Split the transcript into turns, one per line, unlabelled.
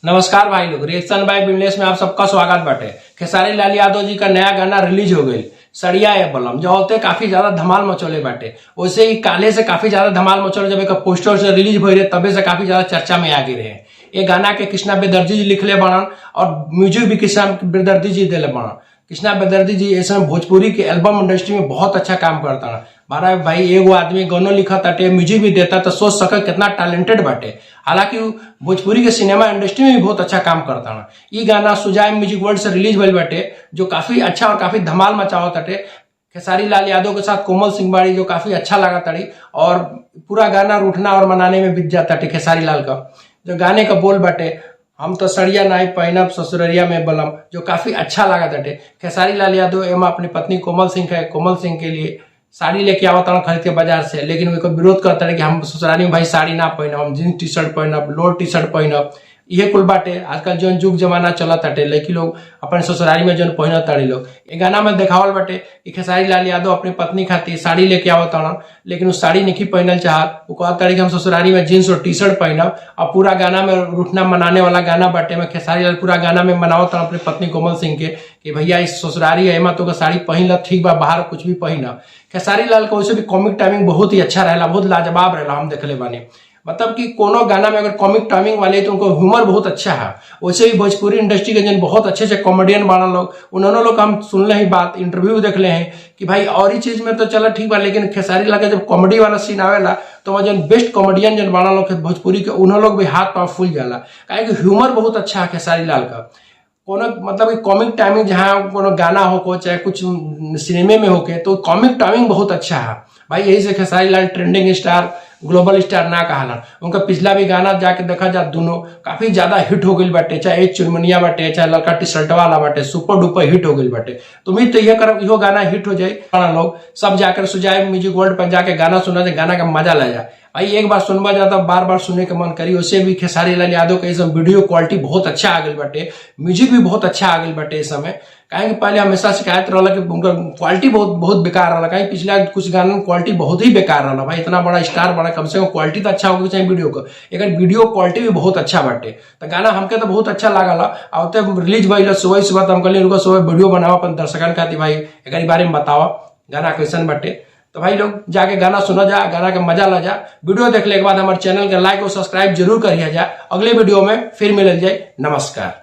नमस्कार भाई लोग, रिएक्शन बाय बिमलेश में आप सबका स्वागत बाटे। खेसारी लाल यादव जी का नया गाना रिलीज हो गई, सड़िया ए बलम, जो होते काफी ज्यादा धमाल मचोले बाटे। वैसे ही काले से काफी ज्यादा धमाल मचोले, जब एक पोस्टर से रिलीज भई रहे तबे से काफी ज्यादा चर्चा में आगे रहे। ये गाना के कृष्णा बेदर्जी जी लिखले बनन और म्यूजिक भी कृष्णा बेदर्जी जी दिले बनन। कृष्णा बेदर्जी जी इस समय भोजपुरी के एल्बम इंडस्ट्री में बहुत अच्छा काम करता है। बारह भाई एगो आदमी गानों लिखा ताटे, म्यूजिक भी देता, तो सोच सके कितना टैलेंटेड बाटे। हालांकि भोजपुरी के सिनेमा इंडस्ट्री में भी बहुत अच्छा काम करता है। ये गाना सुजाय म्यूजिक वर्ल्ड से रिलीज भइल बाटे, जो काफी अच्छा और काफी धमाल मचावा ताटे। खेसारी लाल यादव के साथ कोमल सिंह, जो काफी अच्छा लगा ताड़ी, और पूरा गाना रूठना और मनाने में बीत जाता है। खेसारी लाल का जो गाने का बोल बाटे, हम तो सड़िया नाई पहनब ससुररिया में बलम, जो काफी अच्छा लगा ताटे। खेसारी लाल यादव एवं अपनी पत्नी कोमल सिंह के लिए साड़ी लेके आवता खरीद के बाजार से, लेकिन वे विरोध करता है कि हम ससुराली में भाई साड़ी ना पहनब, हम जींस टी शर्ट पहनब, लोअर टी शर्ट पहनब। ये कुल बाटे आजकल जो जुग जमाना चला ताटे, लड़की लोग अपने ससुराली में जो पहन ताड़ी लोग। ये गाना में देखावल बाटे कि खेसारी लाल यादव अपनी पत्नी खातिर साड़ी लेके आवता, लेकिन उस साड़ी नहीं पहनल चाहत। वो कहता कि हम ससुराली में जींस और टी शर्ट पहनब। और पूरा गाना में रूठना मनाने वाला गाना बाटे में खेसारी लाल पूरा गाना में मनावता अपनी पत्नी कोमल सिंह के कि भैया इस ससुरारी है तो साड़ी पहन ला, ठीक बा, बाहर कुछ भी पहना। खेसारी लाल का वैसे भी कॉमिक टाइमिंग बहुत ही अच्छा रहेला, बहुत लाजवाब रहेला, हम देखले बानी। मतलब कि कोनो गाना में अगर कॉमिक टाइमिंग वाले तो उनको ह्यूमर बहुत अच्छा है। वैसे भी भोजपुरी इंडस्ट्री के जिन बहुत अच्छे से कॉमेडियन बना लोग, उन्होंने लोग हम सुनले ही बात, इंटरव्यू देख ले हैं कि भाई और ही चीज में तो चला ठीक बा, लेकिन खेसारी लाल का जब कॉमेडी वाला सीन आवेला तो वह जो बेस्ट कॉमेडियन जो बना लोग भोजपुरी के, उन्होंने लोग भी हाथ पाँव फूल जाला। काहे कि ह्यूमर बहुत अच्छा है खेसारी लाल का। कोनो मतलब कि कॉमिक टाइमिंग जहाँ कोनो गाना हो चाहे कुछ सिनेमे में होके, तो कॉमिक टाइमिंग बहुत अच्छा है भाई। यही से Khesari Lal trending star, global star ना कहला। उनका पिछला भी गाना जाके देखा जा, दोनों काफी ज्यादा हिट हो गई बाटे, चाहे एक चुनमुनिया बाटे चाहे लड़का टी शर्ट वाला बाटे, सुपर डुपर हिट हो गई बाटे। तो उम्मीद तो यह करब इहो गाना हिट हो जाए, लोग सब जाकर सुजाय म्यूजिक वर्ल्ड पर जाके गाना सुना जाए, गाना का मजा ला जाए। भाई एक बार सुनवा जाता बार बार सुनने का मन करी। वैसे भी खेसारी लाल यादव का इस वीडियो क्वालिटी बहुत अच्छा आ गई बाटे, म्यूजिक भी बहुत अच्छा आ गई बाटे इस समय। कहेंगे पहले हमेशा शिकायत रहा कि उनका क्वालिटी बहुत बेकार रहा, कहीं पिछला कुछ गाना में क्वालिटी बहुत ही बेकार रहा। भाई इतना बड़ा स्टार बना, कम से कम क्वालिटी तो अच्छा होगी चाहिए वीडियो का, एक वीडियो क्वालिटी भी बहुत अच्छा बाटे। तो गाना हमके तो बहुत अच्छा लागला। आते रिलीज भइल सुबह सुबह, तो हम कहली रुको सुबह वीडियो बनावा अपन दर्शकन खातिर, भाई एक बारे में बतावा गाना कैसन बाटे। तो भाई लोग जाके गाना सुना जा, गाना का मजा ला जा। वीडियो देखने के बाद हमारे चैनल के लाइक और सब्सक्राइब जरूर करिए जा। अगले वीडियो में फिर मिल जाए। नमस्कार।